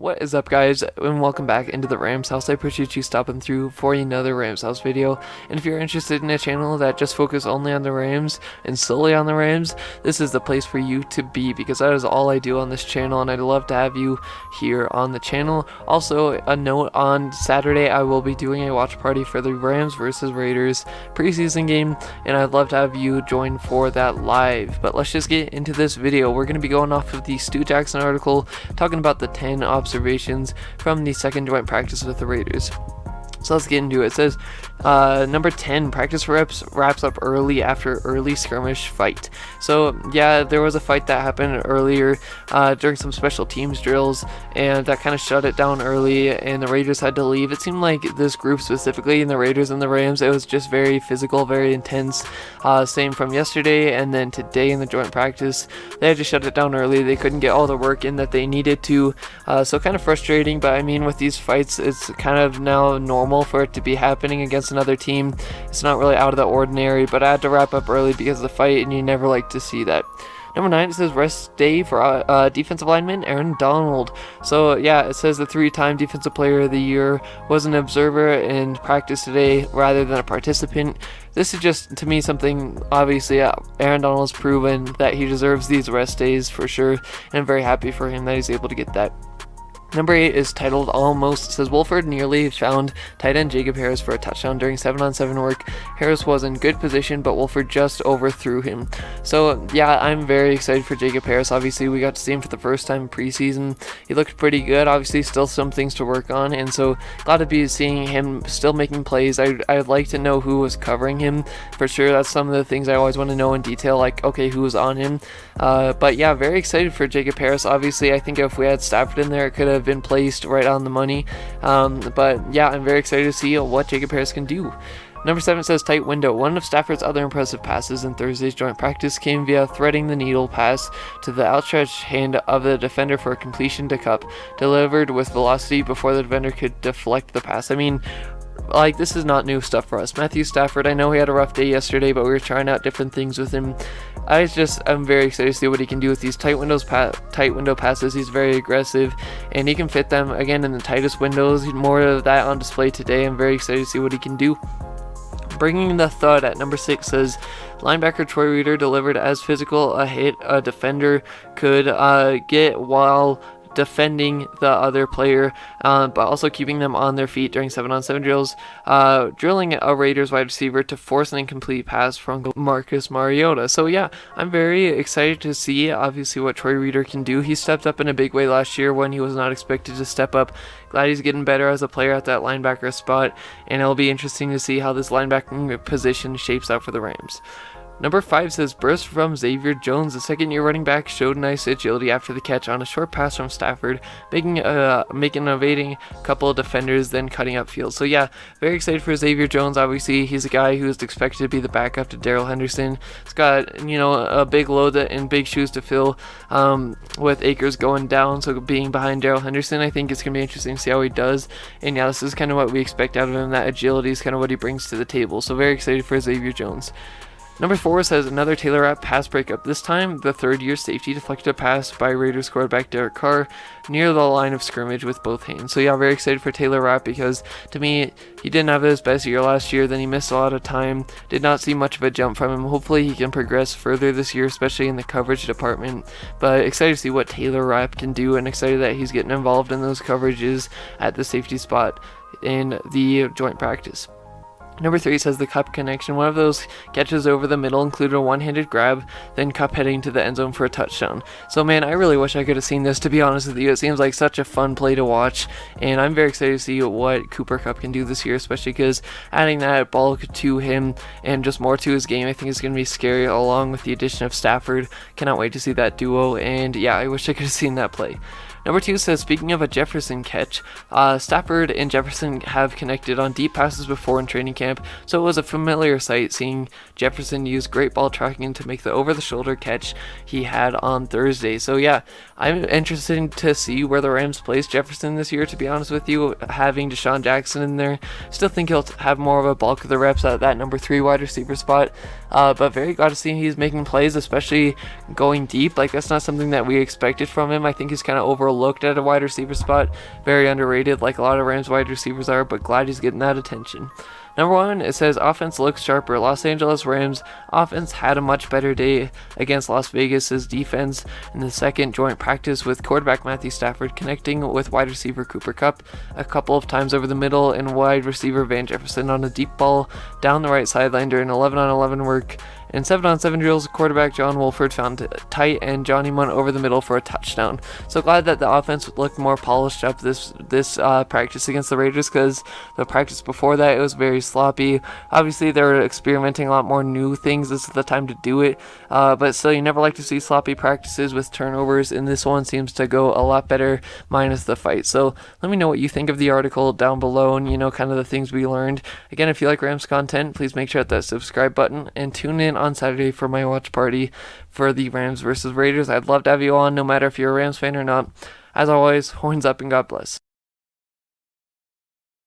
What is up, guys, and welcome back into the Rams house. I appreciate you stopping through for another Rams house video. And if you're interested in a channel that just focuses only on the Rams and solely on the Rams, this is the place for you to be, because that is all I do on this channel, and I'd love to have you here on the channel. Also, a note, on Saturday I will be doing a watch party for the Rams versus Raiders preseason game, and I'd love to have you join for that live. But let's just get into this video. We're going to be going off of the Stu Jackson article, talking about the 10 observations from the second joint practice with the Raiders. So let's get into it. It says, number 10, practice wraps up early after early skirmish fight. So yeah, there was a fight that happened earlier during some special teams drills, and that kind of shut it down early, and the Raiders had to leave. It seemed like this group specifically, in the Raiders and the Rams, it was just very physical, very intense. Same from yesterday and then today in the joint practice. They had to shut it down early. They couldn't get all the work in that they needed to. So kind of frustrating, but I mean, with these fights, it's kind of now normal for it to be happening against another team. It's not really out of the ordinary, but I had to wrap up early because of the fight, and you never like to see that. Number 9, it says rest day for defensive lineman Aaron Donald. So yeah, it says the 3-time defensive player of the year was an observer in practice today rather than a participant. This is just, to me, something, obviously, Aaron Donald's proven that he deserves these rest days for sure, and I'm very happy for him that he's able to get that. Number 8 is titled Almost. It says Wolford nearly found tight end Xavier Harris for a touchdown during 7-on-7 work. Harris was in good position, but Wolford just overthrew him. So yeah, I'm very excited for Xavier Harris. Obviously, we got to see him for the first time in preseason. He looked pretty good. Obviously, still some things to work on, and so glad to be seeing him still making plays. I'd like to know who was covering him for sure. That's some of the things I always want to know in detail, like, okay, who was on him. But yeah, very excited for Xavier Harris. Obviously, I think if we had Stafford in there, it could have been placed right on the money. But yeah, I'm very excited to see what Xavier Harris can do. Number 7 says tight window. One of Stafford's other impressive passes in Thursday's joint practice came via threading the needle pass to the outstretched hand of the defender for a completion to Kupp, delivered with velocity before the defender could deflect the pass. I mean, like, this is not new stuff for us. Matthew Stafford, I know he had a rough day yesterday, but we were trying out different things with him. I'm very excited to see what he can do with these tight window passes. He's very aggressive, and he can fit them, again, in the tightest windows. More of that on display today. I'm very excited to see what he can do. Bringing the thud at number 6 says linebacker Troy Reeder delivered as physical a hit a defender could get while defending the other player, but also keeping them on their feet during 7-on-7 drills, drilling a Raiders wide receiver to force an incomplete pass from Marcus Mariota. So yeah, I'm very excited to see, obviously, what Troy Reeder can do. He stepped up in a big way last year when he was not expected to step up. Glad he's getting better as a player at that linebacker spot, and it'll be interesting to see how this linebacking position shapes out for the Rams. Number 5 says burst from Xavier Jones. The second-year running back showed nice agility after the catch on a short pass from Stafford, making evading a couple of defenders, then cutting upfield. So yeah, very excited for Xavier Jones. Obviously, he's a guy who is expected to be the backup to Darrell Henderson. He's got, a big load and big shoes to fill with Akers going down. So being behind Darrell Henderson, I think it's going to be interesting to see how he does. And yeah, this is kind of what we expect out of him. That agility is kind of what he brings to the table. So very excited for Xavier Jones. Number 4 says another Taylor Rapp pass breakup. This time, the third-year safety deflected a pass by Raiders quarterback Derek Carr near the line of scrimmage with both hands. So yeah, very excited for Taylor Rapp, because to me, he didn't have his best year last year. Then he missed a lot of time. Did not see much of a jump from him. Hopefully, he can progress further this year, especially in the coverage department. But excited to see what Taylor Rapp can do, and excited that he's getting involved in those coverages at the safety spot in the joint practice. Number 3 says the Kupp connection. One of those catches over the middle included a one-handed grab, then Kupp heading to the end zone for a touchdown. So man, I really wish I could have seen this, to be honest with you. It seems like such a fun play to watch, and I'm very excited to see what Cooper Kupp can do this year, especially because adding that ball to him and just more to his game, I think is going to be scary, along with the addition of Stafford. Cannot wait to see that duo, and yeah, I wish I could have seen that play. Number 2 says, speaking of a Jefferson catch, Stafford and Jefferson have connected on deep passes before in training camp, so it was a familiar sight seeing Jefferson use great ball tracking to make the over-the-shoulder catch he had on Thursday. So yeah, I'm interested to see where the Rams place Jefferson this year, to be honest with you, having Deshaun Jackson in there. Still think he'll have more of a bulk of the reps at that number 3 wide receiver spot, but very glad to see he's making plays, especially going deep. Like, that's not something that we expected from him. I think he's kind of overall overlooked at a wide receiver spot. Very underrated, like a lot of Rams wide receivers are, but glad he's getting that attention. Number 1, it says offense looks sharper. Los Angeles Rams offense had a much better day against Las Vegas's defense in the second joint practice, with quarterback Matthew Stafford connecting with wide receiver Cooper Kupp a couple of times over the middle and wide receiver Van Jefferson on a deep ball down the right sideline during 11-on-11 work. In 7-on-7 drills, quarterback John Wolford found tight and Johnny Munn over the middle for a touchdown. So glad that the offense looked more polished up this practice against the Raiders, because the practice before that, it was very sloppy. Obviously, they were experimenting a lot more new things. This is the time to do it. But still, you never like to see sloppy practices with turnovers, and this one seems to go a lot better minus the fight. So let me know what you think of the article down below and, kind of the things we learned. Again, if you like Rams content, please make sure to hit that subscribe button and tune in on Saturday for my watch party for the Rams versus Raiders. I'd love to have you on, no matter if you're a Rams fan or not. As always, horns up and God bless.